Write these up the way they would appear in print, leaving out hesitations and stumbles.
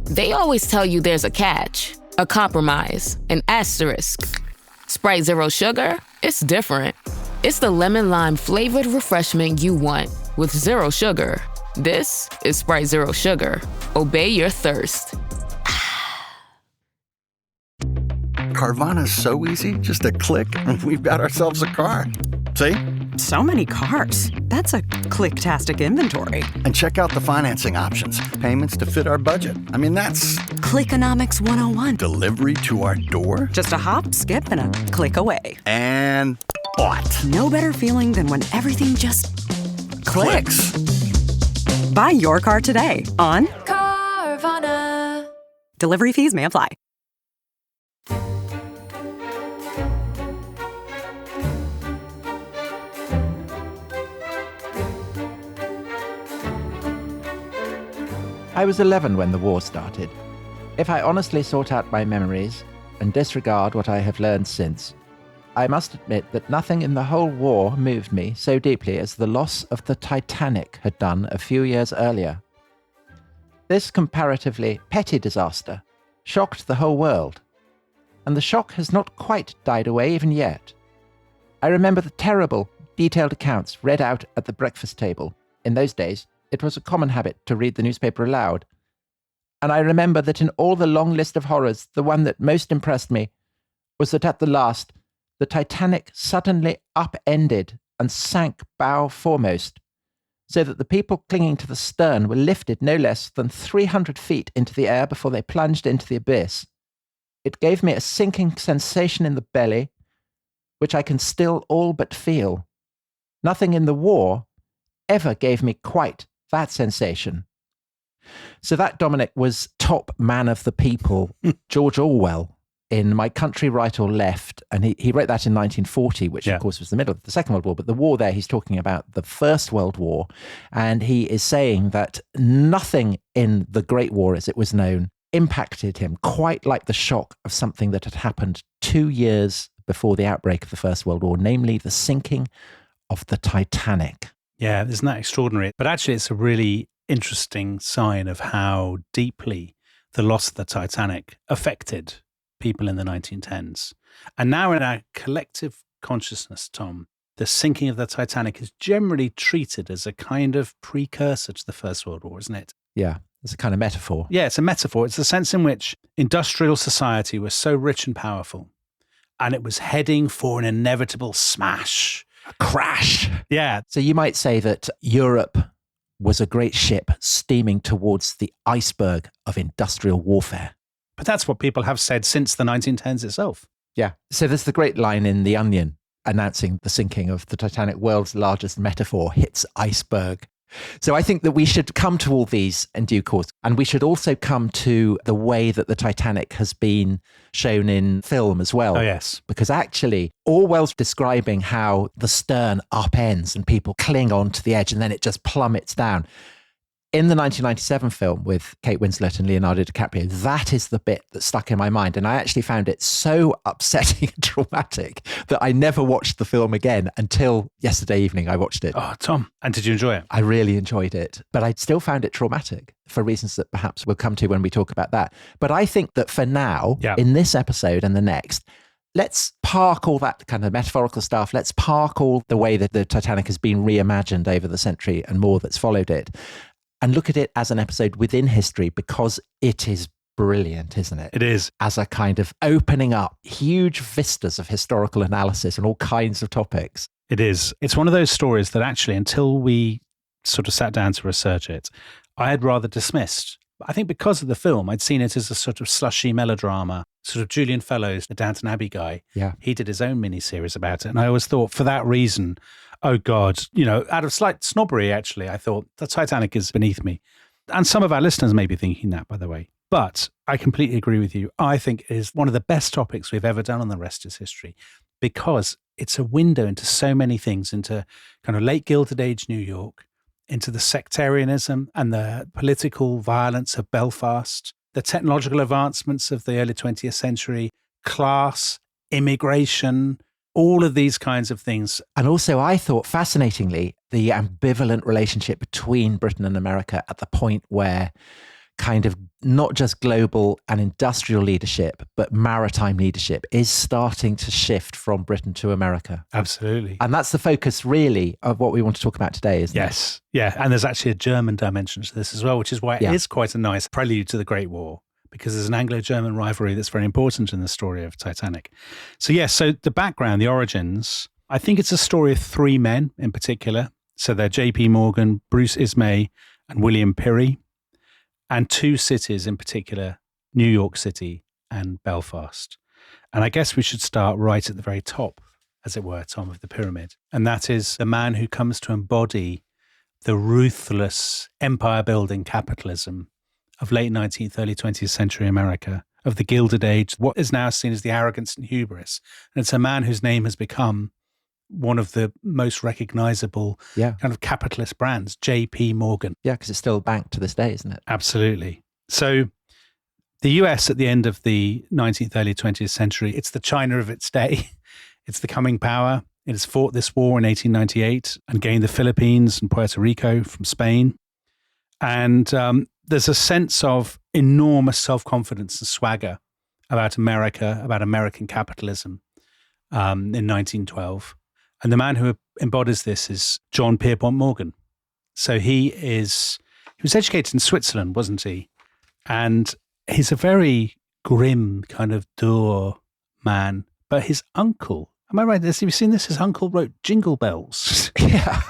They always tell you there's a catch, a compromise, an asterisk. Sprite Zero Sugar? It's different. It's the lemon lime flavored refreshment you want with zero sugar. This is Sprite Zero Sugar. Obey your thirst. Carvana's so easy, just a click, and we've got ourselves a car. See? So many cars. That's a click-tastic inventory. And check out the financing options. Payments to fit our budget. I mean, that's... Clickonomics 101. Delivery to our door. Just a hop, skip, and a click away. And what? No better feeling than when everything just clicks. Buy your car today on Carvana. Delivery fees may apply. I was 11 when the war started. If I honestly sort out my memories and disregard what I have learned since, I must admit that nothing in the whole war moved me so deeply as the loss of the Titanic had done a few years earlier. This comparatively petty disaster shocked the whole world, and the shock has not quite died away even yet. I remember the terrible, detailed accounts read out at the breakfast table. In those days, it was a common habit to read the newspaper aloud. And I remember that in all the long list of horrors, the one that most impressed me was that at the last, the Titanic suddenly upended and sank bow foremost, so that the people clinging to the stern were lifted no less than 300 feet into the air before they plunged into the abyss. It gave me a sinking sensation in the belly, which I can still all but feel. Nothing in the war ever gave me quite that sensation. So that, Dominic, was top man of the people, George Orwell, in My Country, Right or Left. And he wrote that in 1940, which of course was the middle of the Second World War. But the war there, he's talking about the First World War. And he is saying that nothing in the Great War, as it was known, impacted him quite like the shock of something that had happened 2 years before the outbreak of the First World War, namely the sinking of the Titanic. Yeah, isn't that extraordinary? But actually, it's a really interesting sign of how deeply the loss of the Titanic affected people in the 1910s. And now in our collective consciousness, Tom, the sinking of the Titanic is generally treated as a kind of precursor to the First World War, isn't it? Yeah, it's a kind of metaphor. Yeah, it's a metaphor. It's the sense in which industrial society was so rich and powerful, and it was heading for an inevitable smash. A crash. Yeah. So you might say that Europe was a great ship steaming towards the iceberg of industrial warfare. But that's what people have said since the 1910s itself. Yeah. So there's the great line in The Onion announcing the sinking of the Titanic, world's largest metaphor hits iceberg. So I think that we should come to all these in due course. And we should also come to the way that the Titanic has been shown in film as well. Oh, yes. Because actually, Orwell's describing how the stern upends and people cling on to the edge and then it just plummets down. In the 1997 film with Kate Winslet and Leonardo DiCaprio, that is the bit that stuck in my mind. And I actually found it so upsetting and traumatic that I never watched the film again until yesterday evening I watched it. Oh, Tom. And did you enjoy it? I really enjoyed it, but I still found it traumatic for reasons that perhaps we'll come to when we talk about that. But I think that for now, in this episode and the next, let's park all that kind of metaphorical stuff. Let's park all the way that the Titanic has been reimagined over the century and more that's followed it, and look at it as an episode within history, because it is brilliant, isn't it? It is. As a kind of opening up huge vistas of historical analysis and all kinds of topics. It is. It's one of those stories that actually, until we sort of sat down to research it, I had rather dismissed. I think because of the film, I'd seen it as a sort of slushy melodrama, sort of Julian Fellowes, the Downton Abbey guy. Yeah. He did his own miniseries about it. And I always thought for that reason, oh God, out of slight snobbery, actually, I thought the Titanic is beneath me. And some of our listeners may be thinking that, by the way. But I completely agree with you. I think it is one of the best topics we've ever done on The Rest is History, because it's a window into so many things, into kind of late Gilded Age New York, into the sectarianism and the political violence of Belfast, the technological advancements of the early 20th century, class, immigration, all of these kinds of things. And also, I thought, fascinatingly, the ambivalent relationship between Britain and America at the point where kind of not just global and industrial leadership, but maritime leadership is starting to shift from Britain to America. Absolutely. And that's the focus really of what we want to talk about today, isn't it? Yes. Yeah. And there's actually a German dimension to this as well, which is why it is quite a nice prelude to the Great War, because there's an Anglo-German rivalry that's very important in the story of Titanic. So so the background, the origins, I think it's a story of three men in particular. So they're J.P. Morgan, Bruce Ismay, and William Pirrie, and two cities in particular, New York City and Belfast. And I guess we should start right at the very top, as it were, Tom, of the pyramid. And that is the man who comes to embody the ruthless empire-building capitalism of late 19th, early 20th century America, of the Gilded Age, what is now seen as the arrogance and hubris. And it's a man whose name has become one of the most recognizable kind of capitalist brands, J.P. Morgan. Yeah, because it's still a bank to this day, isn't it? Absolutely. So the US at the end of the 19th, early 20th century, it's the China of its day. It's the coming power. It has fought this war in 1898 and gained the Philippines and Puerto Rico from Spain. And there's a sense of enormous self-confidence and swagger about America, about American capitalism in 1912. And the man who embodies this is John Pierpont Morgan. So he was educated in Switzerland, wasn't he? And he's a very grim kind of dour man. But his uncle, am I right? Have you seen this? His uncle wrote Jingle Bells. Yeah.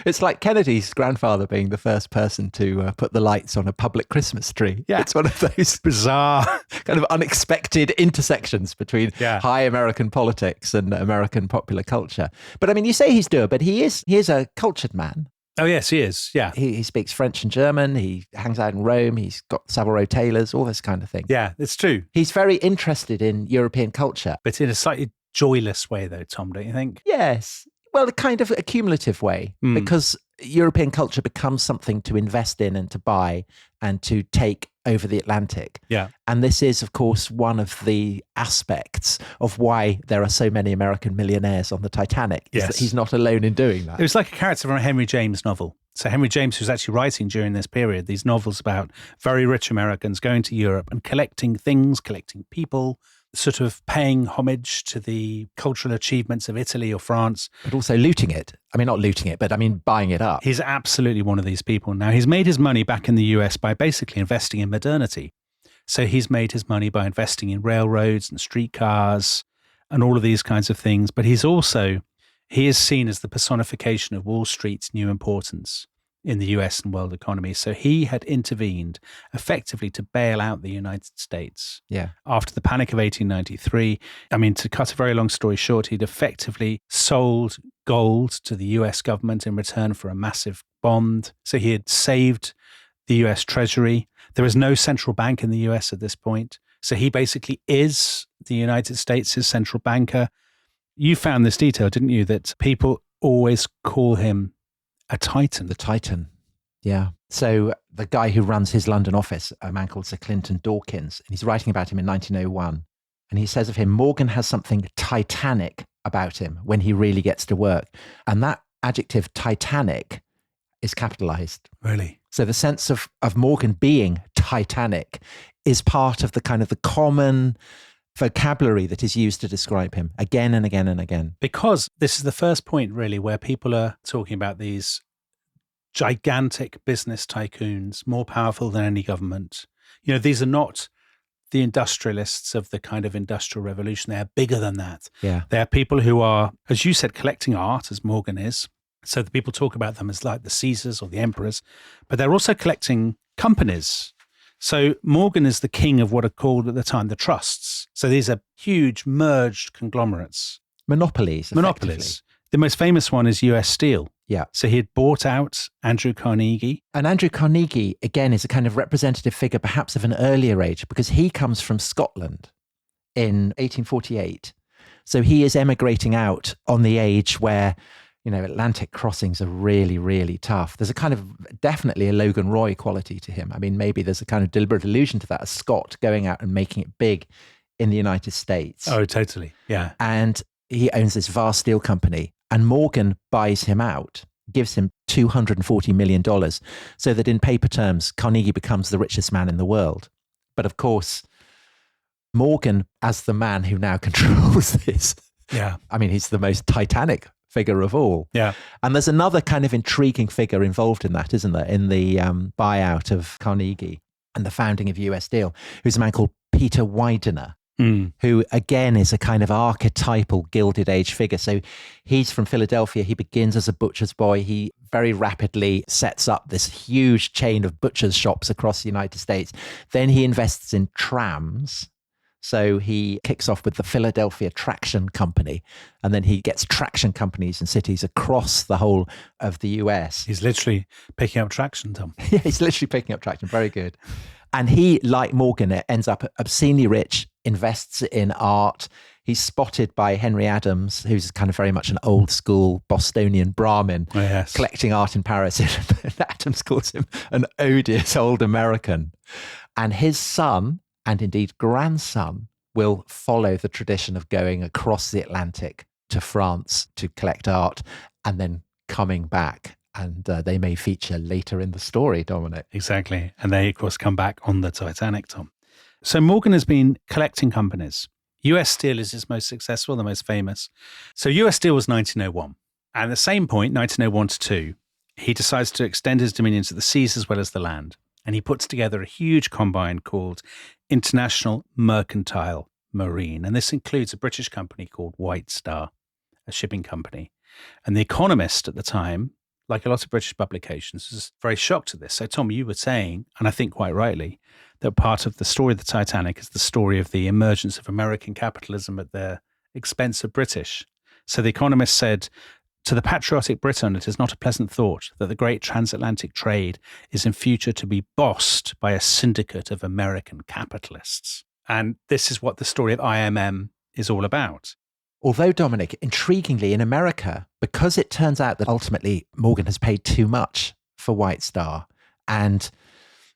It's like Kennedy's grandfather being the first person to put the lights on a public Christmas tree. Yeah. It's one of those bizarre, kind of unexpected intersections between high American politics and American popular culture. But I mean, you say he's dour, but he is a cultured man. Oh, yes, he is. Yeah. He speaks French and German. He hangs out in Rome. He's got Savile Row tailors, all this kind of thing. Yeah, it's true. He's very interested in European culture. But in a slightly joyless way, though, Tom, don't you think? Yes. Well, a kind of accumulative way, because European culture becomes something to invest in and to buy and to take over the Atlantic. Yeah. And this is, of course, one of the aspects of why there are so many American millionaires on the Titanic. Yes. Is that he's not alone in doing that. It was like a character from a Henry James novel. So Henry James was actually writing during this period these novels about very rich Americans going to Europe and collecting things, collecting people, sort of paying homage to the cultural achievements of Italy or France. But also looting it. I mean, not looting it, but I mean, buying it up. He's absolutely one of these people. Now, he's made his money back in the US by basically investing in modernity. So he's made his money by investing in railroads and streetcars and all of these kinds of things. But he is seen as the personification of Wall Street's new importance in the US and world economy. So he had intervened effectively to bail out the United States. Yeah. After the Panic of 1893. I mean, to cut a very long story short, he'd effectively sold gold to the US government in return for a massive bond. So he had saved the US Treasury. There is no central bank in the US at this point. So he basically is the United States' central banker. You found this detail, didn't you, that people always call him a Titan. The Titan, yeah. So the guy who runs his London office, a man called Sir Clinton Dawkins, and he's writing about him in 1901. And he says of him, Morgan has something titanic about him when he really gets to work. And that adjective titanic is capitalized. Really? So the sense of Morgan being titanic is part of the kind of the common vocabulary that is used to describe him again and again and again. Because this is the first point, really, where people are talking about these gigantic business tycoons, more powerful than any government. You know, these are not the industrialists of the kind of industrial revolution. They are bigger than that. Yeah. They are people who are, as you said, collecting art, as Morgan is. So the people talk about them as like the Caesars or the emperors, but they're also collecting companies. So Morgan is the king of what are called at the time the trusts. So these are huge merged conglomerates. Monopolies. The most famous one is US Steel. Yeah. So he had bought out Andrew Carnegie. And Andrew Carnegie, again, is a kind of representative figure perhaps of an earlier age because he comes from Scotland in 1848. So he is emigrating out on the age where, you know, Atlantic crossings are really, really tough. There's a kind of definitely a Logan Roy quality to him. I mean, maybe there's a kind of deliberate allusion to that, a Scot going out and making it big in the United States. Oh, totally. Yeah. And he owns this vast steel company and Morgan buys him out, gives him $240 million, so that in paper terms, Carnegie becomes the richest man in the world. But of course, Morgan, as the man who now controls this, I mean, he's the most Titanic figure of all. Yeah. And there's another kind of intriguing figure involved in that, isn't there? In the buyout of Carnegie and the founding of US Steel, who's a man called Peter Widener, who again is a kind of archetypal Gilded Age figure. So he's from Philadelphia. He begins as a butcher's boy. He very rapidly sets up this huge chain of butcher's shops across the United States. Then he invests in trams. So he kicks off with the Philadelphia Traction Company, and then he gets traction companies in cities across the whole of the US. He's literally picking up traction, Tom. Yeah, he's literally picking up traction. Very good. And he, like Morgan, ends up obscenely rich, invests in art. He's spotted by Henry Adams, who's kind of very much an old school Bostonian Brahmin, collecting art in Paris. And Adams calls him an odious old American. And his son, and indeed grandson, will follow the tradition of going across the Atlantic to France to collect art and then coming back. And they may feature later in the story, Dominic. Exactly. And they, of course, come back on the Titanic, Tom. So Morgan has been collecting companies. US Steel is his most successful, the most famous. So US Steel was 1901. And at the same point, 1901 to 2, he decides to extend his dominions to the seas as well as the land. And he puts together a huge combine called International Mercantile Marine. And this includes a British company called White Star, a shipping company. And The Economist at the time, like a lot of British publications, was very shocked at this. So, Tom, you were saying, and I think quite rightly, that part of the story of the Titanic is the story of the emergence of American capitalism at the expense of British. So The Economist said, to the patriotic Briton, it is not a pleasant thought that the great transatlantic trade is in future to be bossed by a syndicate of American capitalists. And this is what the story of IMM is all about. Although, Dominic, intriguingly, in America, because it turns out that ultimately Morgan has paid too much for White Star, and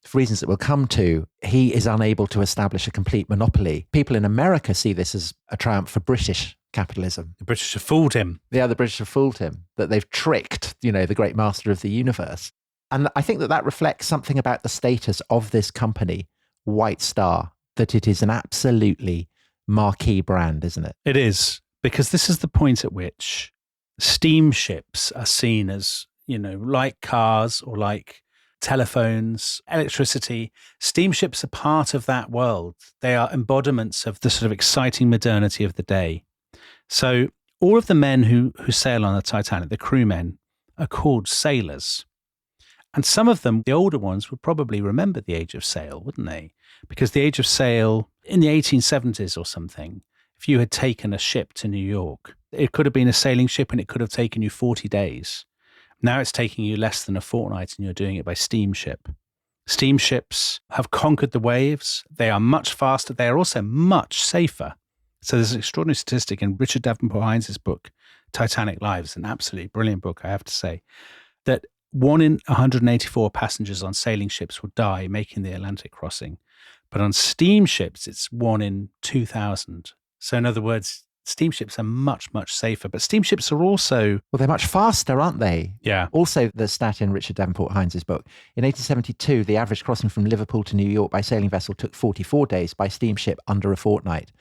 for reasons that we'll come to, he is unable to establish a complete monopoly. People in America see this as a triumph for British capitalism. The British have fooled him. Yeah, the British have fooled him, that they've tricked, the great master of the universe. And I think that reflects something about the status of this company, White Star, that it is an absolutely marquee brand, isn't it? It is, because this is the point at which steamships are seen as, like cars or like telephones, electricity. Steamships are part of that world. They are embodiments of the sort of exciting modernity of the day. So all of the men who sail on the Titanic, the crewmen, are called sailors. And some of them, the older ones, would probably remember the Age of Sail, wouldn't they? Because the Age of Sail in the 1870s or something, if you had taken a ship to New York, it could have been a sailing ship and it could have taken you 40 days. Now it's taking you less than a fortnight and you're doing it by steamship. Steamships have conquered the waves. They are much faster. They are also much safer. So there's an extraordinary statistic in Richard Davenport Hines' book, Titanic Lives, an absolutely brilliant book, I have to say, that 1 in 184 passengers on sailing ships will die making the Atlantic crossing. But on steamships, it's 1 in 2,000. So in other words, steamships are much, much safer. But steamships are also... Well, they're much faster, aren't they? Yeah. Also, the stat in Richard Davenport Hines' book, in 1872, the average crossing from Liverpool to New York by sailing vessel took 44 days, by steamship under a fortnight.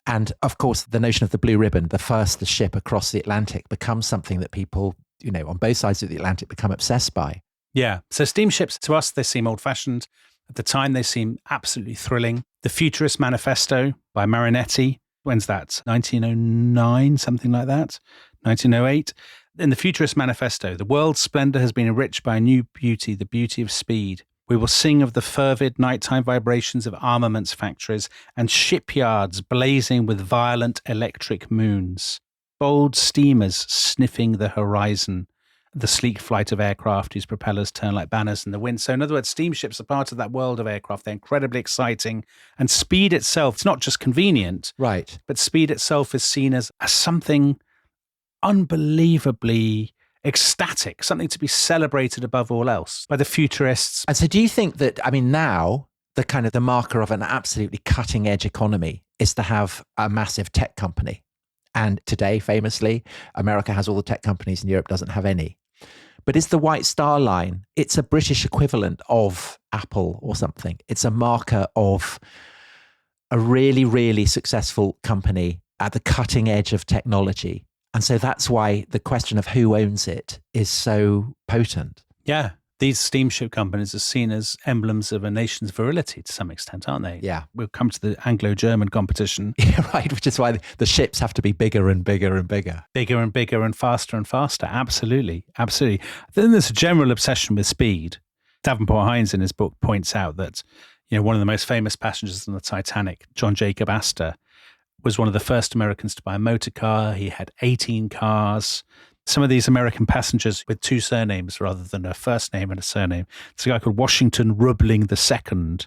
And of course, the notion of the blue ribbon, the first ship across the Atlantic, becomes something that people, on both sides of the Atlantic become obsessed by. Yeah. So steamships, to us, they seem old-fashioned. At the time, they seem absolutely thrilling. The Futurist Manifesto by Marinetti, when's that? 1909, something like that? 1908. In the Futurist Manifesto, the world's splendor has been enriched by a new beauty, the beauty of speed. We will sing of the fervid nighttime vibrations of armaments factories and shipyards blazing with violent electric moons, bold steamers sniffing the horizon, the sleek flight of aircraft whose propellers turn like banners in the wind. So in other words, steamships are part of that world of aircraft. They're incredibly exciting. And speed itself, it's not just convenient, right? But speed itself is seen as something unbelievably ecstatic, something to be celebrated above all else by the futurists. And so do you think that, now the kind of the marker of an absolutely cutting edge economy is to have a massive tech company? And today, famously, America has all the tech companies and Europe doesn't have any. But is the White Star Line, it's a British equivalent of Apple or something. It's a marker of a really, really successful company at the cutting edge of technology. And so that's why the question of who owns it is so potent. Yeah. These steamship companies are seen as emblems of a nation's virility to some extent, aren't they? Yeah. We'll come to the Anglo-German competition. Yeah, right. Which is why the ships have to be bigger and bigger and bigger. Bigger and bigger and faster and faster. Absolutely. Absolutely. Then there's a general obsession with speed. Davenport Hines in his book points out that, one of the most famous passengers on the Titanic, John Jacob Astor, was one of the first Americans to buy a motor car. He had 18 cars. Some of these American passengers with two surnames rather than a first name and a surname. There's a guy called Washington Roebling II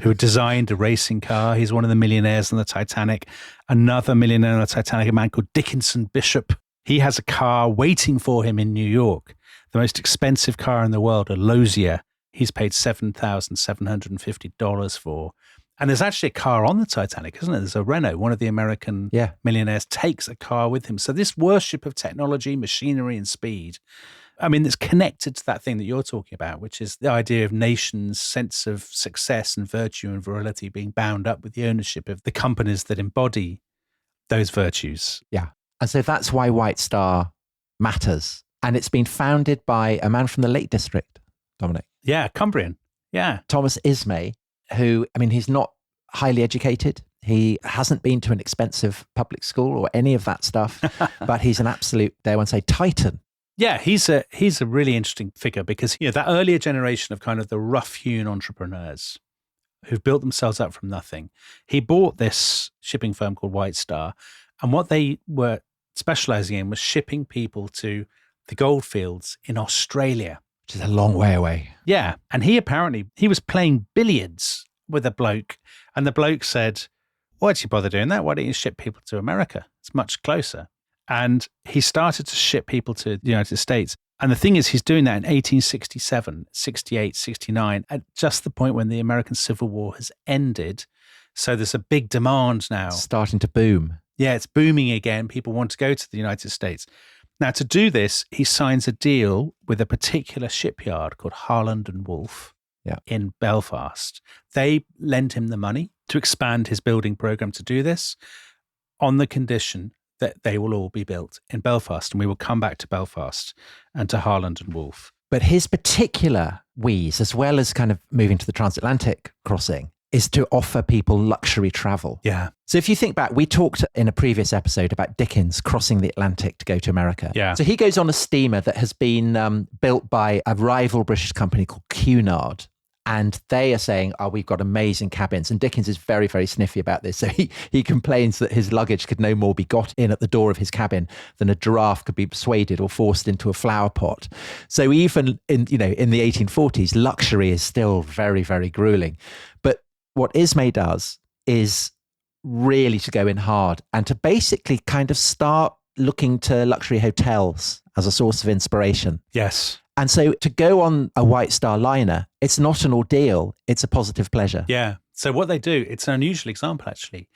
who designed a racing car. He's one of the millionaires on the Titanic. Another millionaire on the Titanic, a man called Dickinson Bishop. He has a car waiting for him in New York. The most expensive car in the world, a Losier. He's paid $7,750 for. And there's actually a car on the Titanic, isn't it? There's a Renault. One of the American millionaires takes a car with him. So this worship of technology, machinery and speed, I mean, it's connected to that thing that you're talking about, which is the idea of nations' sense of success and virtue and virility being bound up with the ownership of the companies that embody those virtues. Yeah. And so that's why White Star matters. And it's been founded by a man from the Lake District, Dominic. Yeah, Cumbrian. Yeah. Thomas Ismay, who, he's not highly educated. He hasn't been to an expensive public school or any of that stuff, but he's an absolute, dare one say, titan. Yeah, he's a really interesting figure because, that earlier generation of kind of the rough-hewn entrepreneurs who've built themselves up from nothing. He bought this shipping firm called White Star, and what they were specializing in was shipping people to the gold fields in Australia. Which is a long way away. Yeah. And he was playing billiards with a bloke. And the bloke said, why'd you bother doing that? Why don't you ship people to America? It's much closer. And he started to ship people to the United States. And the thing is, he's doing that in 1867, 68, 69, at just the point when the American Civil War has ended. So there's a big demand now. It's starting to boom. Yeah, it's booming again. People want to go to the United States. Now, to do this, he signs a deal with a particular shipyard called Harland and Wolff in Belfast. They lend him the money to expand his building program to do this on the condition that they will all be built in Belfast. And we will come back to Belfast and to Harland and Wolff. But his particular wheeze, as well as kind of moving to the transatlantic crossing, is to offer people luxury travel. Yeah. So if you think back, we talked in a previous episode about Dickens crossing the Atlantic to go to America. Yeah. So he goes on a steamer that has been built by a rival British company called Cunard. And they are saying, we've got amazing cabins. And Dickens is very, very sniffy about this. So he complains that his luggage could no more be got in at the door of his cabin than a giraffe could be persuaded or forced into a flower pot. So even in the 1840s, luxury is still very, very grueling. But what Ismay does is really to go in hard and to basically kind of start looking to luxury hotels as a source of inspiration. Yes. And so to go on a White Star liner, it's not an ordeal, it's a positive pleasure. Yeah. So what they do, it's an unusual example actually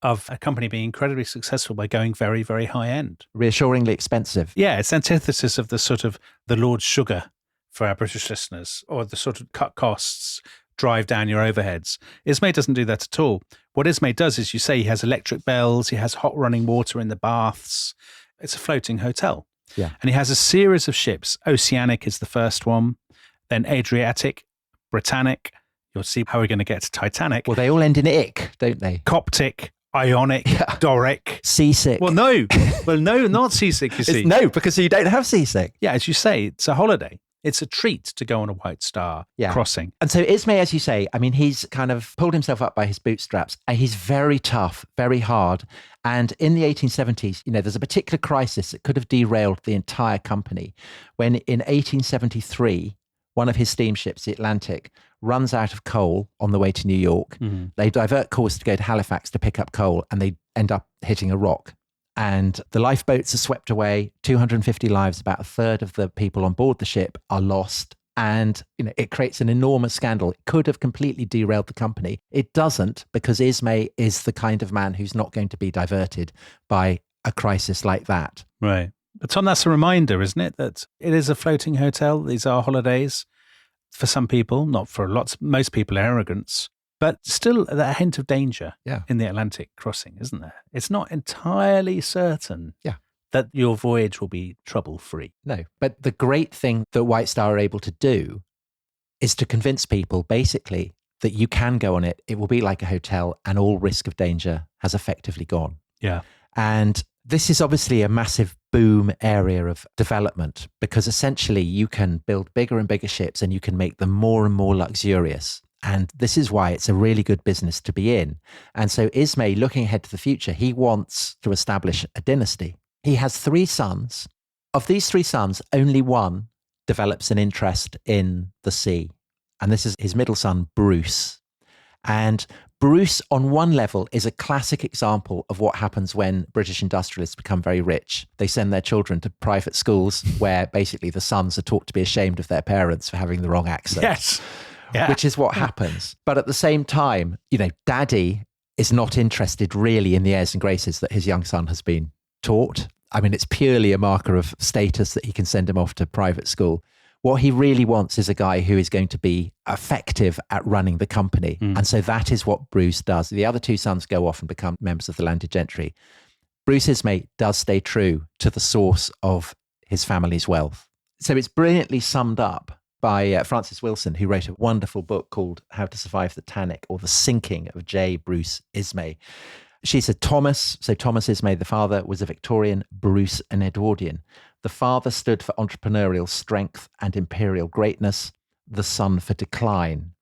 of a company being incredibly successful by going very, very high end. Reassuringly expensive. Yeah, it's antithesis of the sort of the Lord Sugar for our British listeners, or the sort of cut costs, drive down your overheads. Ismay doesn't do that at all. What Ismay does is, you say, he has electric bells, he has hot running water in the baths. It's a floating hotel. Yeah. And he has a series of ships. Oceanic is the first one, then Adriatic, Britannic. You'll see how we're going to get to Titanic. Well, they all end in ick, don't they? Coptic, Ionic, Doric. Seasick. Well, no. Well, no, not seasick, you see. No, because you don't have seasick. Yeah, as you say, it's a holiday. It's a treat to go on a White Star crossing. And so Ismay, as you say, he's kind of pulled himself up by his bootstraps. And he's very tough, very hard. And in the 1870s, there's a particular crisis that could have derailed the entire company when in 1873, one of his steamships, the Atlantic, runs out of coal on the way to New York. Mm-hmm. They divert course to go to Halifax to pick up coal, and they end up hitting a rock. And the lifeboats are swept away, 250 lives, about a third of the people on board the ship are lost. And, it creates an enormous scandal. It could have completely derailed the company. It doesn't, because Ismay is the kind of man who's not going to be diverted by a crisis like that. Right. But Tom, that's a reminder, isn't it, that it is a floating hotel. These are holidays for some people, not for most people, arrogance, but still that hint of danger in the Atlantic crossing, isn't there? It's not entirely certain that your voyage will be trouble-free. No, but the great thing that White Star are able to do is to convince people basically that you can go on it. It will be like a hotel and all risk of danger has effectively gone. Yeah. And this is obviously a massive boom area of development because essentially you can build bigger and bigger ships and you can make them more and more luxurious. And this is why it's a really good business to be in. And so Ismay, looking ahead to the future, he wants to establish a dynasty. He has 3 sons. Of these 3 sons, only one develops an interest in the sea. And this is his middle son, Bruce. And Bruce, on one level, is a classic example of what happens when British industrialists become very rich. They send their children to private schools where basically the sons are taught to be ashamed of their parents for having the wrong accent. Yes. Yeah. Which is what happens. But at the same time, Daddy is not interested really in the airs and graces that his young son has been taught. I mean, it's purely a marker of status that he can send him off to private school. What he really wants is a guy who is going to be effective at running the company. And so that is what Bruce does. The other 2 sons go off and become members of the landed gentry. Bruce Ismay does stay true to the source of his family's wealth. So it's brilliantly summed up by Frances Wilson, who wrote a wonderful book called How to Survive the Titanic, or The Sinking of J. Bruce Ismay. She said Thomas Ismay, the father, was a Victorian, Bruce an Edwardian. The father stood for entrepreneurial strength and imperial greatness, the son for decline.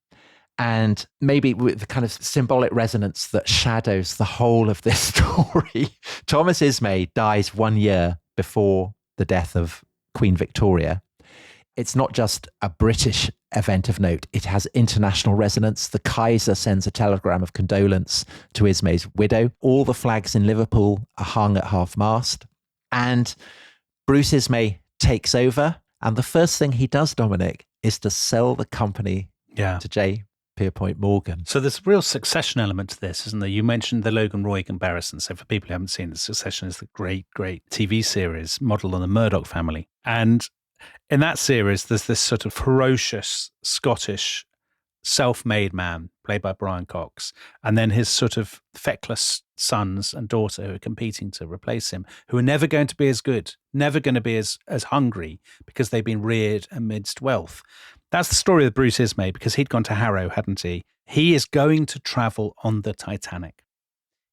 And maybe with the kind of symbolic resonance that shadows the whole of this story, Thomas Ismay dies 1 year before the death of Queen Victoria. It's not just a British event of note, it has international resonance. The Kaiser sends a telegram of condolence to Ismay's widow. All the flags in Liverpool are hung at half-mast. And Bruce Ismay takes over. And the first thing he does, Dominic, is to sell the company to J. Pierpont Morgan. So there's a real succession element to this, isn't there? You mentioned the Logan Roy comparison. So for people who haven't seen it, Succession is the great TV series modeled on the Murdoch family. And in that series, there's this sort of ferocious Scottish self-made man played by Brian Cox, and then his sort of feckless sons and daughter who are competing to replace him, who are never going to be as good, never going to be as hungry because they've been reared amidst wealth. That's the story of Bruce Ismay, because he'd gone to Harrow, hadn't he? He is going to travel on the Titanic.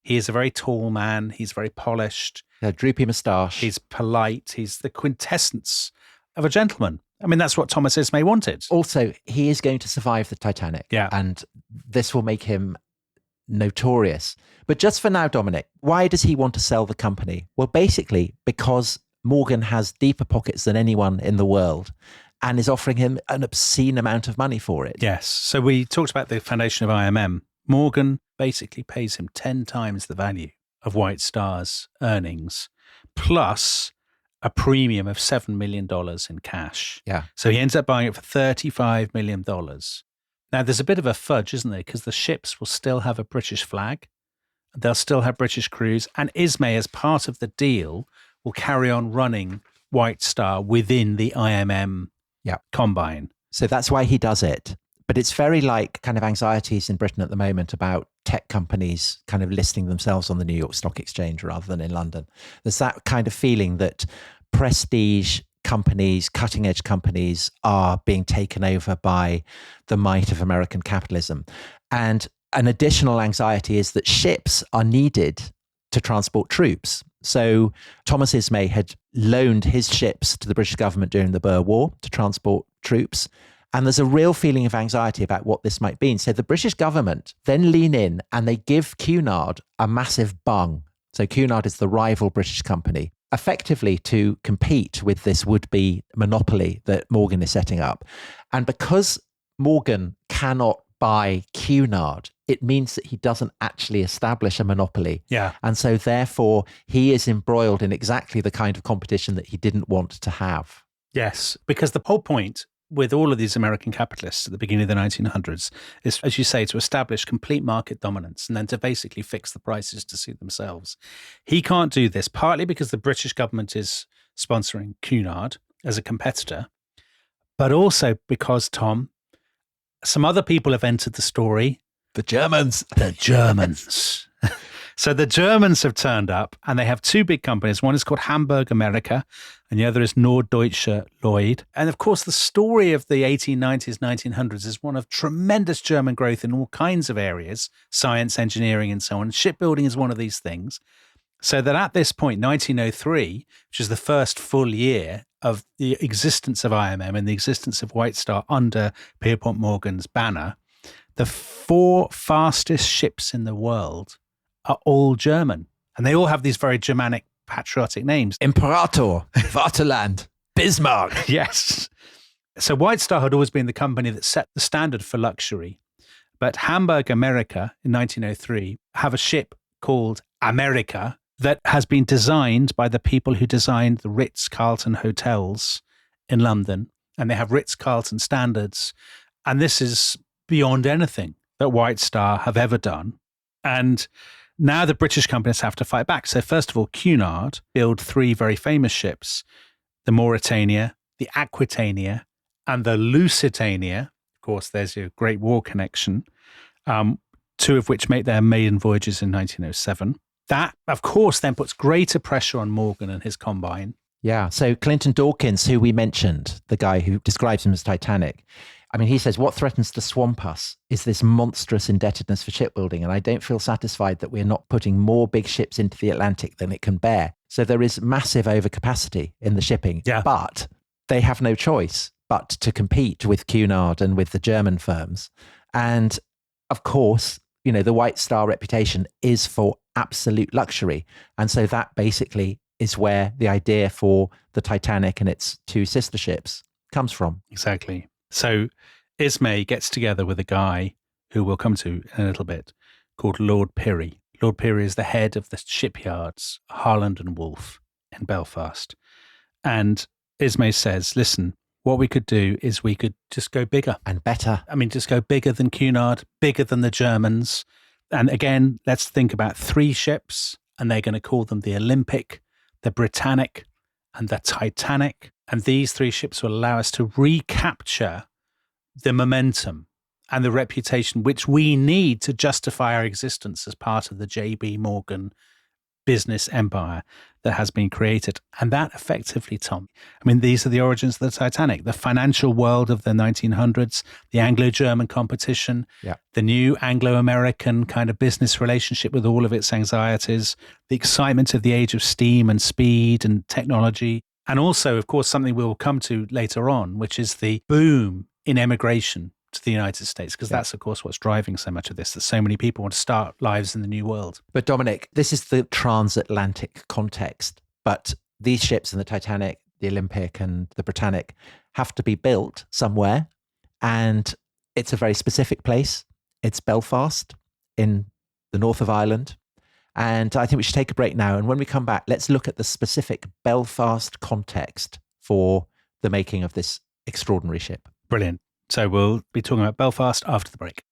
He is a very tall man. He's very polished. A droopy moustache. He's polite. He's the quintessence of a gentleman. I mean, that's what Thomas Ismay wanted. Also, he is going to survive the Titanic. Yeah. And this will make him notorious. But just for now, Dominic, why does he want to sell the company? Well, basically, because Morgan has deeper pockets than anyone in the world and is offering him an obscene amount of money for it. Yes. So we talked about the foundation of IMM. Morgan basically pays him 10 times the value of White Star's earnings, plus a premium of $7 million in cash. Yeah. So he ends up buying it for $35 million. Now, there's a bit of a fudge, isn't there? Because the ships will still have a British flag. They'll still have British crews. And Ismay, as part of the deal, will carry on running White Star within the IMM combine. So that's why he does it. But it's very like kind of anxieties in Britain at the moment about tech companies kind of listing themselves on the New York Stock Exchange rather than in London. There's that kind of feeling that prestige companies, cutting edge companies are being taken over by the might of American capitalism. And an additional anxiety is that ships are needed to transport troops. So Thomas Ismay had loaned his ships to the British government during the Boer War to transport troops. And there's a real feeling of anxiety about what this might be. So the British government then lean in and they give Cunard a massive bung. So Cunard is the rival British company, effectively to compete with this would-be monopoly that Morgan is setting up. And because Morgan cannot buy Cunard, it means that he doesn't actually establish a monopoly. Yeah. And so therefore, he is embroiled in exactly the kind of competition that he didn't want to have. Yes, because the whole point with all of these American capitalists at the beginning of the 1900s is, as you say, to establish complete market dominance and then to basically fix the prices to suit themselves. He can't do this, partly because the British government is sponsoring Cunard as a competitor, but also because, Tom, some other people have entered the story. The Germans. The Germans. So the Germans have turned up, and they have two big companies. One is called Hamburg America, and the other is Norddeutsche Lloyd. And of course, the story of the 1890s, 1900s is one of tremendous German growth in all kinds of areas, science, engineering, and so on. Shipbuilding is one of these things. So that at this point, 1903, which is the first full year of the existence of IMM and the existence of White Star under Pierpont Morgan's banner, the 4 fastest ships in the world are all German. And they all have these very Germanic patriotic names. Imperator, Vaterland, Bismarck. Yes. So White Star had always been the company that set the standard for luxury. But Hamburg America in 1903 have a ship called America that has been designed by the people who designed the Ritz-Carlton hotels in London. And they have Ritz-Carlton standards. And this is beyond anything that White Star have ever done. And now the British companies have to fight back. So first of all, Cunard build 3 very famous ships, the Mauretania, the Aquitania, and the Lusitania. Of course, there's your Great War connection, 2 of which make their maiden voyages in 1907. That, of course, then puts greater pressure on Morgan and his combine. Yeah. So Clinton Dawkins, who we mentioned, the guy who describes him as Titanic, I mean, he says, what threatens to swamp us is this monstrous indebtedness for shipbuilding. And I don't feel satisfied that we're not putting more big ships into the Atlantic than it can bear. So there is massive overcapacity in the shipping, but they have no choice but to compete with Cunard and with the German firms. And of course, you know, the White Star reputation is for absolute luxury. And so that basically is where the idea for the Titanic and its 2 sister ships comes from. Exactly. So Ismay gets together with a guy who we'll come to in a little bit called Lord Pirrie. Lord Pirrie is the head of the shipyards, Harland and Wolff in Belfast. And Ismay says, listen, what we could do is we could just go bigger. And better. I mean, just go bigger than Cunard, bigger than the Germans. And again, let's think about 3 ships, and they're going to call them the Olympic, the Britannic, and the Titanic. And these 3 ships will allow us to recapture the momentum and the reputation which we need to justify our existence as part of the J.B. Morgan business empire that has been created. And that effectively, Tom, I mean, these are the origins of the Titanic, the financial world of the 1900s, the Anglo-German competition, the new Anglo-American kind of business relationship with all of its anxieties, the excitement of the age of steam and speed and technology. And also, of course, something we'll come to later on, which is the boom in emigration to the United States, because that's, of course, what's driving so much of this, that so many people want to start lives in the new world. But Dominic, this is the transatlantic context. But these ships and the Titanic, the Olympic and the Britannic have to be built somewhere. And it's a very specific place. It's Belfast in the north of Ireland. And I think we should take a break now. And when we come back, let's look at the specific Belfast context for the making of this extraordinary ship. Brilliant. So we'll be talking about Belfast after the break.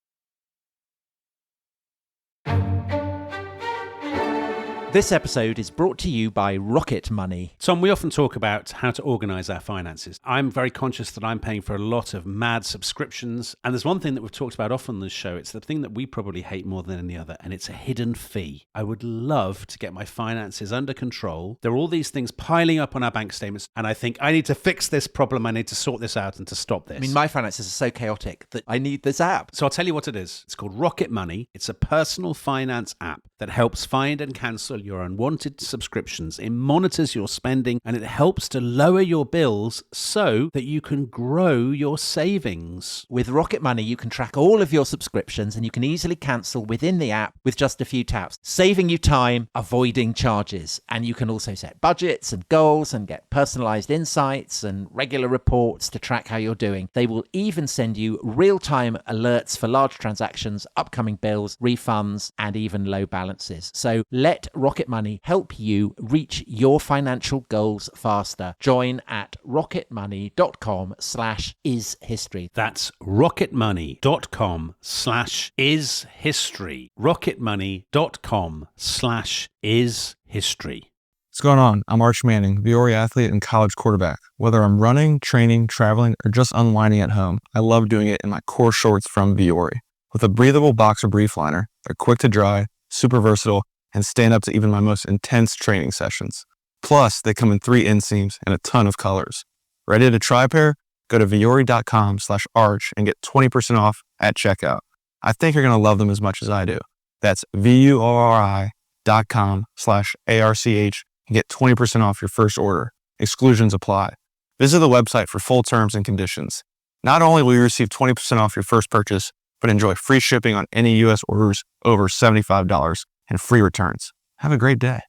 This episode is brought to you by Rocket Money. Tom, we often talk about how to organize our finances. I'm very conscious that I'm paying for a lot of mad subscriptions. And there's one thing that we've talked about often on this show. It's the thing that we probably hate more than any other, and it's a hidden fee. I would love to get my finances under control. There are all these things piling up on our bank statements, and I think I need to fix this problem. I need to sort this out and to stop this. I mean, my finances are so chaotic that I need this app. So I'll tell you what it is. It's called Rocket Money. It's a personal finance app that helps find and cancel your unwanted subscriptions. It monitors your spending and it helps to lower your bills so that you can grow your savings. With Rocket Money, you can track all of your subscriptions and you can easily cancel within the app with just a few taps, saving you time, avoiding charges. And you can also set budgets and goals and get personalized insights and regular reports to track how you're doing. They will even send you real-time alerts for large transactions, upcoming bills, refunds, and even low balances. So let Rocket Money help you reach your financial goals faster. Join at rocketmoney.com/ishistory. That's rocketmoney.com/ishistory. rocketmoney.com/ishistory. What's going on? I'm Arch Manning, Viore athlete and college quarterback. Whether I'm running, training, traveling, or just unwinding at home, I love doing it in my core shorts from Viore. With a breathable boxer brief liner, they're quick to dry, super versatile, and stand up to even my most intense training sessions. Plus, they come in 3 inseams and a ton of colors. Ready to try a pair? Go to viore.com/arch and get 20% off at checkout. I think you're going to love them as much as I do. That's viore.com/arch and get 20% off your first order. Exclusions apply. Visit the website for full terms and conditions. Not only will you receive 20% off your first purchase, but enjoy free shipping on any U.S. orders over $75 and free returns. Have a great day.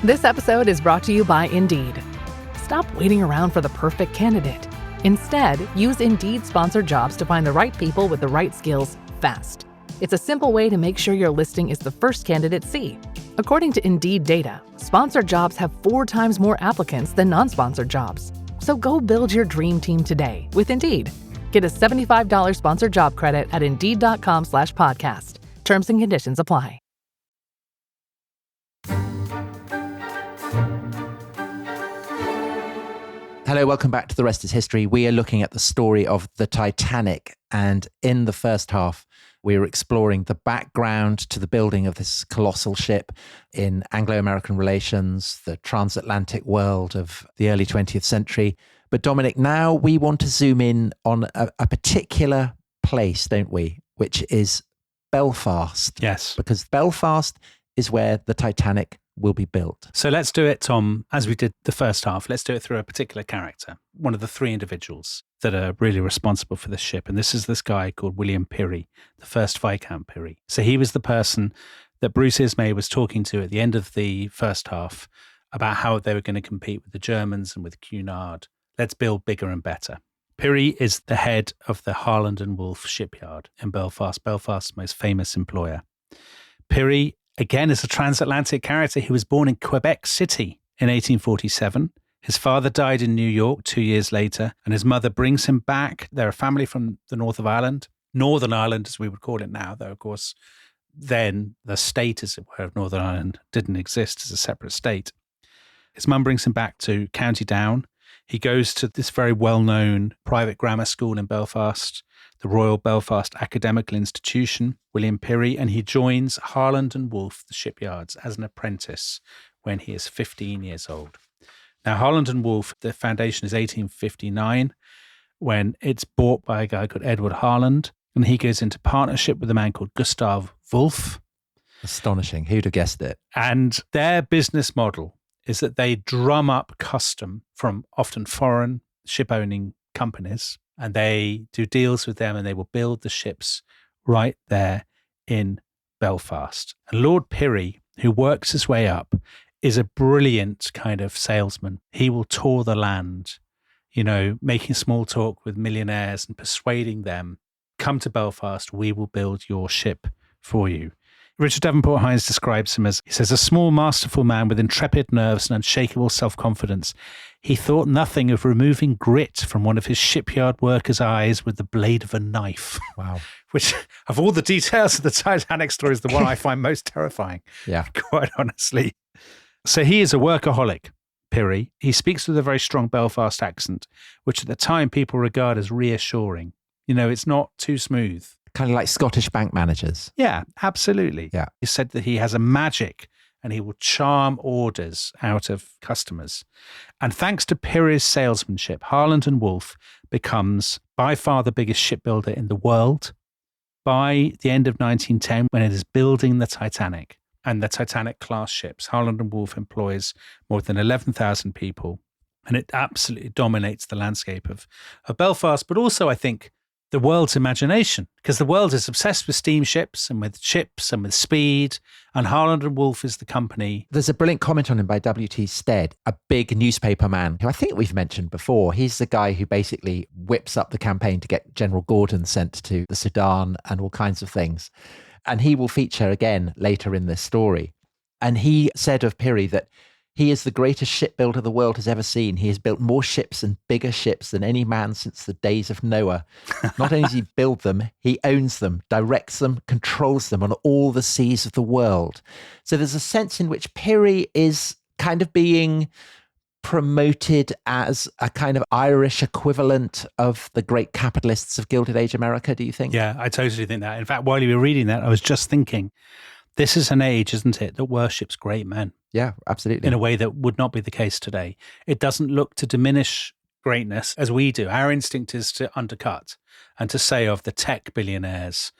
This episode is brought to you by Indeed. Stop waiting around for the perfect candidate. Instead, use Indeed sponsored jobs to find the right people with the right skills fast. It's a simple way to make sure your listing is the first candidates see. According to Indeed data, sponsored jobs have 4 times more applicants than non-sponsored jobs. So go build your dream team today with Indeed. Get a $75 sponsored job credit at Indeed.com/podcast. Terms and conditions apply. Hello, welcome back to The Rest is History. We are looking at the story of the Titanic. And in the first half, we were exploring the background to the building of this colossal ship in Anglo-American relations, the transatlantic world of the early 20th century. But Dominic, now we want to zoom in on a particular place, don't we? Which is Belfast. Yes. Because Belfast is where the Titanic will be built. So let's do it, Tom, as we did the first half. Let's do it through a particular character, one of the 3 individuals that are really responsible for this ship. And this is this guy called William Pirrie, the first Viscount Pirrie. So he was the person that Bruce Ismay was talking to at the end of the first half about how they were going to compete with the Germans and with Cunard. Let's build bigger and better. Pirrie is the head of the Harland and Wolff shipyard in Belfast, Belfast's most famous employer. Pirrie, again, is a transatlantic character. He was born in Quebec City in 1847. His father died in New York 2 years later, and his mother brings him back. They're a family from the north of Ireland, Northern Ireland, as we would call it now, though, of course, then the state, as it were, of Northern Ireland didn't exist as a separate state. His mum brings him back to County Down. He goes to this very well-known private grammar school in Belfast, the Royal Belfast Academical Institution, William Pirrie, and he joins Harland and Wolff, the shipyards, as an apprentice when he is 15 years old. Now, Harland and Wolff, the foundation is 1859, when it's bought by a guy called Edward Harland, and he goes into partnership with a man called Gustav Wolff. Astonishing. Who'd have guessed it? And their business model is that they drum up custom from often foreign ship-owning companies, and they do deals with them, and they will build the ships right there in Belfast. And Lord Pirrie, who works his way up, is a brilliant kind of salesman. He will tour the land, making small talk with millionaires and persuading them, come to Belfast, we will build your ship for you. Richard Davenport Hines describes him as, he says, a small, masterful man with intrepid nerves and unshakable self-confidence. He thought nothing of removing grit from one of his shipyard workers' eyes with the blade of a knife. Wow. Which, of all the details of the Titanic story, is the one I find most terrifying. Yeah. Quite honestly. So he is a workaholic, Pirrie. He speaks with a very strong Belfast accent, which at the time people regard as reassuring. It's not too smooth. Kind of like Scottish bank managers. Yeah, absolutely. Yeah. He said that he has a magic and he will charm orders out of customers. And thanks to Pirrie's salesmanship, Harland and Wolff becomes by far the biggest shipbuilder in the world. By the end of 1910, when it is building the Titanic and the Titanic class ships, Harland and Wolff employs more than 11,000 people. And it absolutely dominates the landscape of Belfast, but also, I think, the world's imagination, because the world is obsessed with steamships and with ships and with speed, and Harland and Wolff is the company. There's a brilliant comment on him by W.T. Stead, a big newspaper man, who I think we've mentioned before. He's the guy who basically whips up the campaign to get General Gordon sent to the Sudan and all kinds of things. And he will feature again later in this story. And he said of Pirrie that he is the greatest shipbuilder the world has ever seen. He has built more ships and bigger ships than any man since the days of Noah. Not only does he build them, he owns them, directs them, controls them on all the seas of the world. So there's a sense in which Pirrie is kind of being promoted as a kind of Irish equivalent of the great capitalists of Gilded Age America, do you think? Yeah, I totally think that. In fact, while you were reading that, I was just thinking, this is an age, isn't it, that worships great men. Yeah, absolutely. In a way that would not be the case today. It doesn't look to diminish greatness as we do. Our instinct is to undercut and to say of the tech billionaires,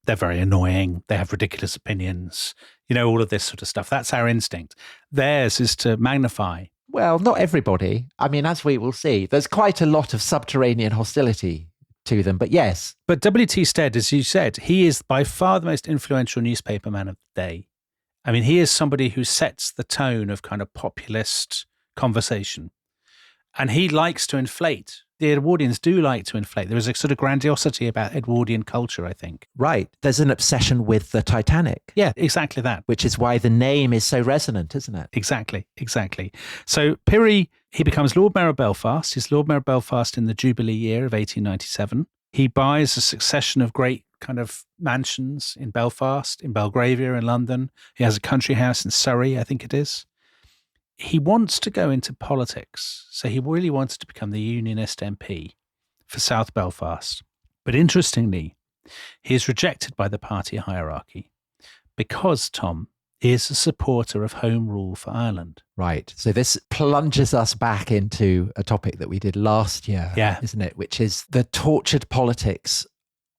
they're very annoying, they have ridiculous opinions, all of this sort of stuff. That's our instinct. Theirs is to magnify. Well, not everybody. I mean, as we will see, there's quite a lot of subterranean hostility to them, but yes. But W.T. Stead, as you said, he is by far the most influential newspaper man of the day. I mean, he is somebody who sets the tone of kind of populist conversation. And he likes to inflate. The Edwardians do like to inflate. There is a sort of grandiosity about Edwardian culture, I think. Right. There's an obsession with the Titanic. Yeah, exactly that. Which is why the name is so resonant, isn't it? Exactly. So Pirrie, he becomes Lord Mayor of Belfast. He's Lord Mayor of Belfast in the Jubilee year of 1897. He buys a succession of great kind of mansions in Belfast, in Belgravia, in London. He has a country house in Surrey, I think it is. He wants to go into politics. So he really wanted to become the Unionist MP for South Belfast. But interestingly, he is rejected by the party hierarchy because, Tom, he is a supporter of Home Rule for Ireland. Right. So this plunges us back into a topic that we did last year, isn't it? Which is the tortured politics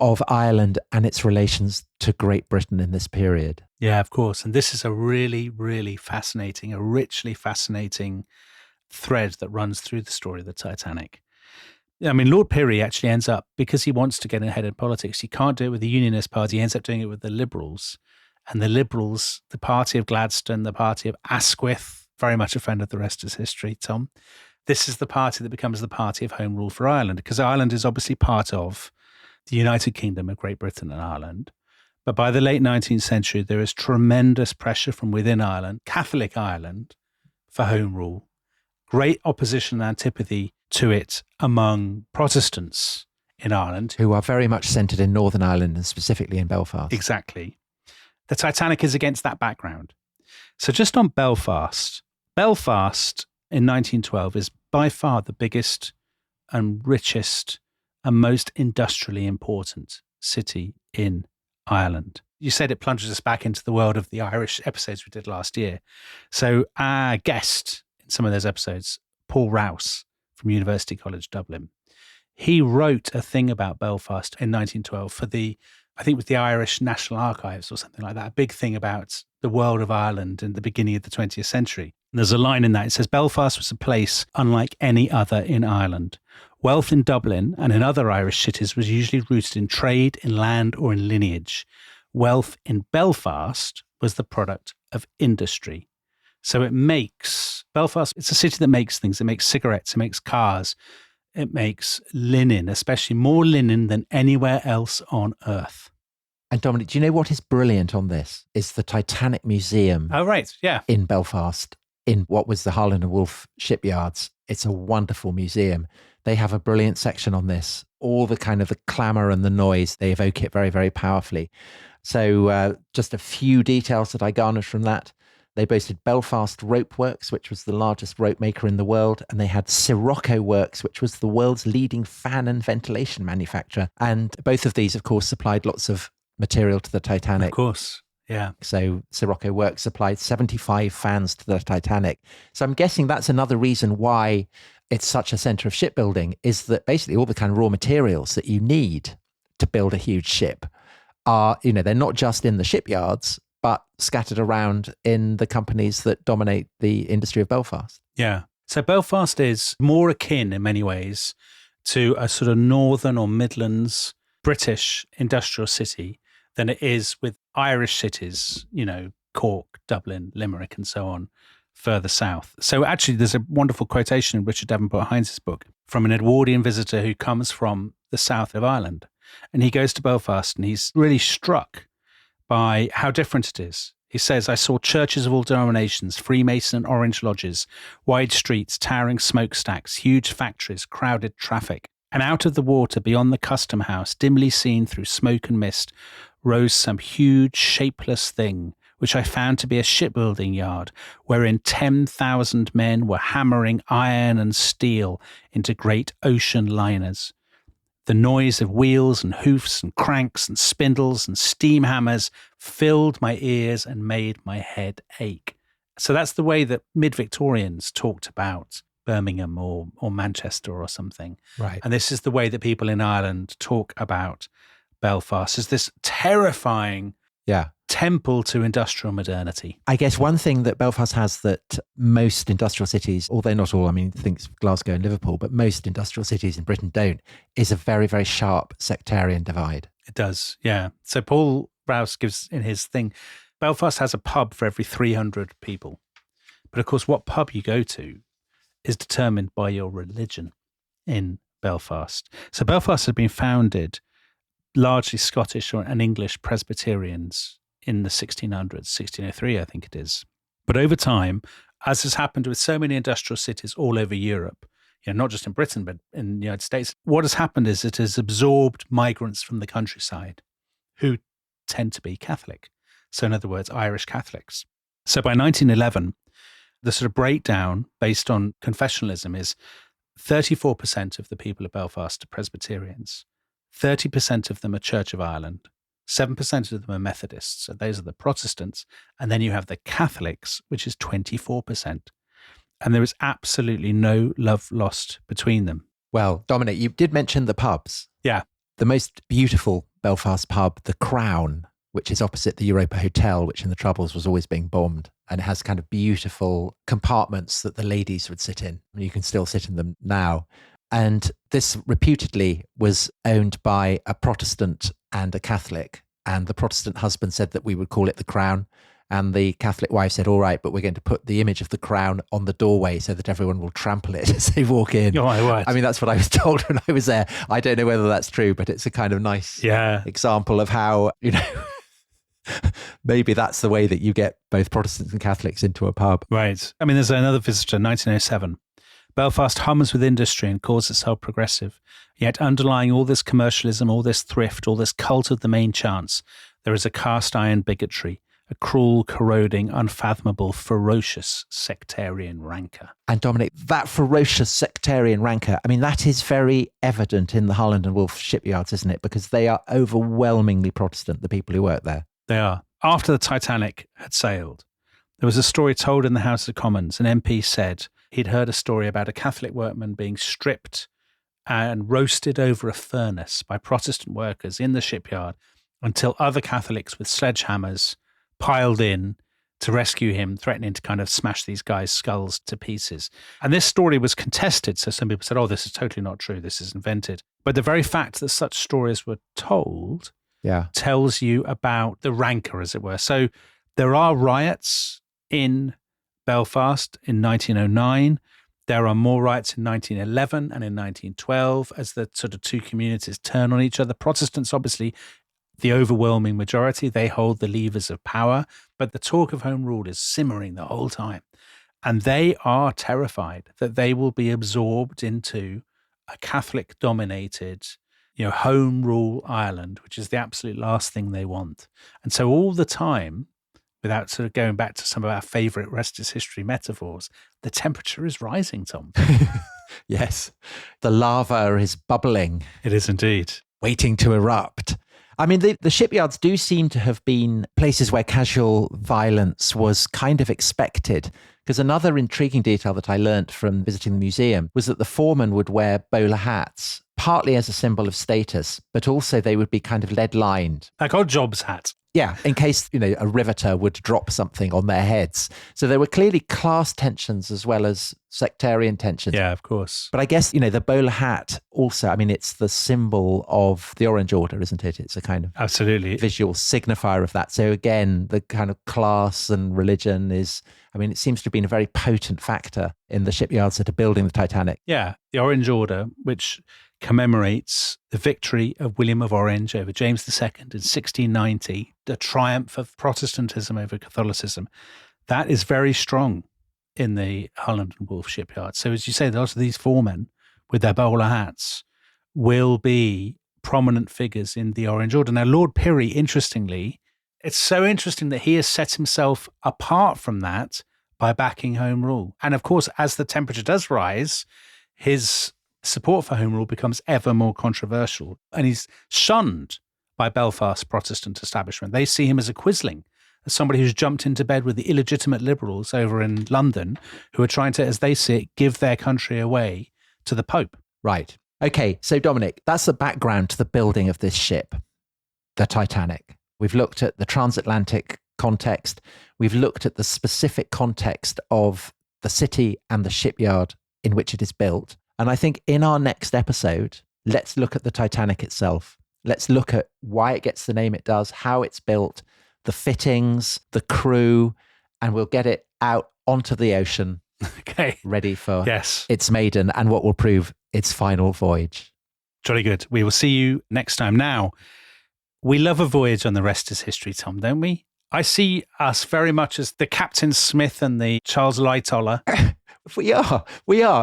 of Ireland and its relations to Great Britain in this period. Yeah, of course. And this is a really, really fascinating, a richly fascinating thread that runs through the story of the Titanic. I mean, Lord Pirrie actually ends up, because he wants to get ahead in politics, he can't do it with the Unionist Party, he ends up doing it with the Liberals. And the Liberals, the party of Gladstone, the party of Asquith, very much a friend of the rest is history, Tom. This is the party that becomes the party of Home Rule for Ireland, because Ireland is obviously part of the United Kingdom of Great Britain and Ireland. But by the late 19th century, there is tremendous pressure from within Ireland, Catholic Ireland, for Home Rule. Great opposition and antipathy to it among Protestants in Ireland. Who are very much centred in Northern Ireland and specifically in Belfast. Exactly. The Titanic is against that background. So just on Belfast in 1912 is by far the biggest and richest and most industrially important city in Ireland. You said it plunges us back into the world of the Irish episodes we did last year. So our guest in some of those episodes, Paul Rouse from University College Dublin, he wrote a thing about Belfast in 1912 for I think it was the Irish National Archives or something like that, a big thing about the world of Ireland in the beginning of the 20th century. And there's a line in that, it says, Belfast was a place unlike any other in Ireland. Wealth in Dublin and in other Irish cities was usually rooted in trade, in land, or in lineage. Wealth in Belfast was the product of industry. So Belfast, it's a city that makes things. It makes cigarettes, it makes cars, it makes linen, especially more linen than anywhere else on earth. And Dominic, do you know what is brilliant on this? It's the Titanic Museum. Oh, right, yeah. In Belfast, in what was the Harland and Wolff shipyards. It's a wonderful museum. They have a brilliant section on this. All the kind of the clamour and the noise, they evoke it very, very powerfully. So just a few details that I garnered from that. They boasted Belfast Rope Works, which was the largest rope maker in the world. And they had Sirocco Works, which was the world's leading fan and ventilation manufacturer. And both of these, of course, supplied lots of material to the Titanic. Of course, yeah. So Sirocco Works supplied 75 fans to the Titanic. So I'm guessing that's another reason why it's such a centre of shipbuilding, is that basically all the kind of raw materials that you need to build a huge ship are, they're not just in the shipyards, but scattered around in the companies that dominate the industry of Belfast. Yeah. So Belfast is more akin in many ways to a sort of Northern or Midlands British industrial city than it is with Irish cities, Cork, Dublin, Limerick, and so on, further south. So actually, there's a wonderful quotation in Richard Davenport Hines' book from an Edwardian visitor who comes from the south of Ireland. And he goes to Belfast and he's really struck by how different it is. He says, I saw churches of all denominations, Freemason and Orange lodges, wide streets, towering smokestacks, huge factories, crowded traffic. And out of the water beyond the custom house, dimly seen through smoke and mist, rose some huge, shapeless thing which I found to be a shipbuilding yard wherein 10,000 men were hammering iron and steel into great ocean liners. The noise of wheels and hoofs and cranks and spindles and steam hammers filled my ears and made my head ache. So that's the way that mid-Victorians talked about Birmingham or Manchester or something. Right. And this is the way that people in Ireland talk about Belfast, is this terrifying temple to industrial modernity. I guess one thing that Belfast has that most industrial cities, although not all, I mean, think Glasgow and Liverpool, but most industrial cities in Britain don't, is a very, very sharp sectarian divide. It does, yeah. So Paul Rouse gives in his thing, Belfast has a pub for every 300 people. But of course, what pub you go to is determined by your religion in Belfast. So Belfast had been founded largely Scottish and English Presbyterians in the 1600s, 1603, I think it is. But over time, as has happened with so many industrial cities all over Europe, not just in Britain, but in the United States, what has happened is it has absorbed migrants from the countryside who tend to be Catholic. So in other words, Irish Catholics. So by 1911, the sort of breakdown based on confessionalism is 34% of the people of Belfast are Presbyterians, 30% of them are Church of Ireland, 7% of them are Methodists, so those are the Protestants, and then you have the Catholics, which is 24%. And there is absolutely no love lost between them. Well, Dominic, you did mention the pubs. Yeah. The most beautiful Belfast pub, the Crown, which is opposite the Europa Hotel, which in the Troubles was always being bombed, and it has kind of beautiful compartments that the ladies would sit in. You can still sit in them now. And this reputedly was owned by a Protestant and a Catholic. And the Protestant husband said that we would call it the Crown. And the Catholic wife said, all right, but we're going to put the image of the crown on the doorway so that everyone will trample it as they walk in. Oh, my word. I mean, that's what I was told when I was there. I don't know whether that's true, but it's a kind of nice example of how, maybe that's the way that you get both Protestants and Catholics into a pub. Right. I mean, there's another visitor, 1907. Belfast hums with industry and calls itself progressive. Yet underlying all this commercialism, all this thrift, all this cult of the main chance, there is a cast iron bigotry, a cruel, corroding, unfathomable, ferocious sectarian rancor. And Dominic, that ferocious sectarian rancor, I mean, that is very evident in the Harland and Wolff shipyards, isn't it? Because they are overwhelmingly Protestant, the people who work there. They are. After the Titanic had sailed, there was a story told in the House of Commons. An MP said he'd heard a story about a Catholic workman being stripped and roasted over a furnace by Protestant workers in the shipyard until other Catholics with sledgehammers piled in to rescue him, threatening to kind of smash these guys' skulls to pieces. And this story was contested. So some people said, oh, this is totally not true. This is invented. But the very fact that such stories were told tells you about the rancor, as it were. So there are riots in Belfast in 1909. There are more riots in 1911 and in 1912 as the sort of two communities turn on each other. Protestants, obviously, the overwhelming majority, they hold the levers of power, but the talk of home rule is simmering the whole time. And they are terrified that they will be absorbed into a Catholic-dominated, home rule Ireland, which is the absolute last thing they want. And so all the time, without sort of going back to some of our favourite rest is history metaphors, the temperature is rising, Tom. Yes. The lava is bubbling. It is indeed. Waiting to erupt. I mean, the shipyards do seem to have been places where casual violence was kind of expected. Because another intriguing detail that I learnt from visiting the museum was that the foremen would wear bowler hats, partly as a symbol of status, but also they would be kind of lead-lined. Like odd jobs hats. Yeah, in case, a riveter would drop something on their heads. So there were clearly class tensions as well as sectarian tensions. Yeah, of course. But I guess, the bowler hat also, I mean, it's the symbol of the Orange Order, isn't it? It's a kind of absolutely visual signifier of that. So again, the kind of class and religion is, I mean, it seems to have been a very potent factor in the shipyards that are building the Titanic. Yeah, the Orange Order, which commemorates the victory of William of Orange over James II in 1690, the triumph of Protestantism over Catholicism. That is very strong in the Harland and Wolff shipyard. So as you say, lots of these foremen with their bowler hats will be prominent figures in the Orange Order. Now, Lord Pirrie, interestingly, It's so interesting that he has set himself apart from that by backing home rule. And of course, as the temperature does rise, his support for home rule becomes ever more controversial. And he's shunned by Belfast's Protestant establishment. They see him as a quisling, as somebody who's jumped into bed with the illegitimate liberals over in London who are trying to, as they see it, give their country away to the Pope. Right. Okay, so Dominic, that's the background to the building of this ship, the Titanic. We've looked at the transatlantic context. We've looked at the specific context of the city and the shipyard in which it is built. And I think in our next episode, let's look at the Titanic itself. Let's look at why it gets the name it does, how it's built, the fittings, the crew, and we'll get it out onto the ocean. Okay. Ready for yes. its maiden and what will prove its final voyage. Jolly good. We will see you next time. Now, we love a voyage on The Rest is History, Tom, don't we? I see us very much as the Captain Smith and the Charles Lightoller. We are.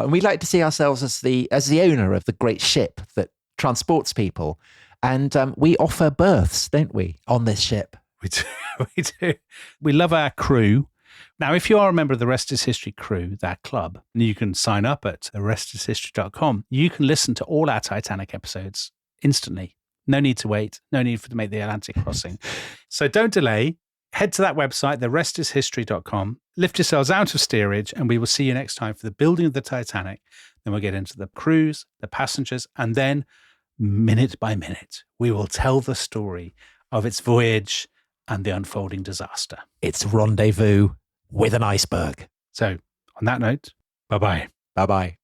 And we like to see ourselves as the owner of the great ship that transports people. And we offer berths, don't we, on this ship? We do. We love our crew. Now, if you are a member of the Rest is History crew, that club, you can sign up at therestishistory.com. You can listen to all our Titanic episodes instantly. No need to wait. No need to make the Atlantic crossing. So don't delay. Head to that website, therestishistory.com. Lift yourselves out of steerage, and we will see you next time for the building of the Titanic. Then we'll get into the cruise, the passengers, and then, minute by minute, we will tell the story of its voyage and the unfolding disaster. Its rendezvous with an iceberg. So, on that note, bye-bye. Bye-bye.